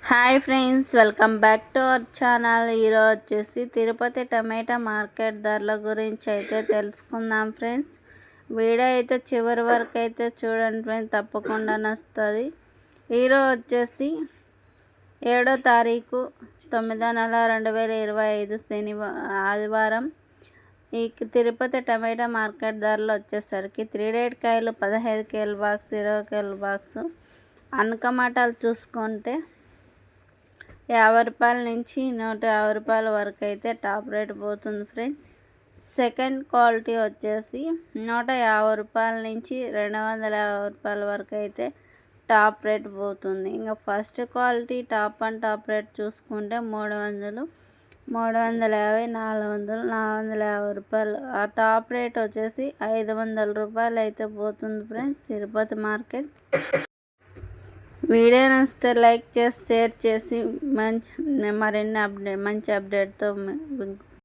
Hi friends, welcome back to our channel. ఈరోజు వచ్చేసి తిరుపతి టమాటా market ధరల గురించి అయితే తెలుసుకుందాం ఫ్రెండ్స్. వీడియో అయితే చివరి వరకు అయితే చూడండి ఫ్రెండ్స్, తప్పకుండా నచ్చుతుంది. ఈరోజు వచ్చేసి 7వ తారీఖు 9వ నెల 2025 ఆదివారం. ఈ తిరుపతి టమాటా మార్కెట్ ధరలు వచ్చేసరికి 3 రేట్ కాయలు 15 కేల బాక్స్, 20 కేల బాక్స్. టమాటాలు చూసుకుంటే 50 రూపాయల నుంచి 150 రూపాయల వరకు అయితే టాప్ రేట్ పోతుంది ఫ్రెండ్స్. సెకండ్ క్వాలిటీ వచ్చేసి 150 రూపాయల నుంచి 250 రూపాయల వరకు అయితే టాప్ రేట్ పోతుంది. ఇంకా ఫస్ట్ క్వాలిటీ టాప్ రేట్ చూసుకుంటే 300, 350, 400, 450 రూపాయలు. ఆ టాప్ రేట్ వచ్చేసి 500 రూపాయలు అయితే పోతుంది ఫ్రెండ్స్ తిరుపతి మార్కెట్. వీడియో నచ్చితే లైక్ చేసి షేర్ చేసి మంచి అప్డేట్తో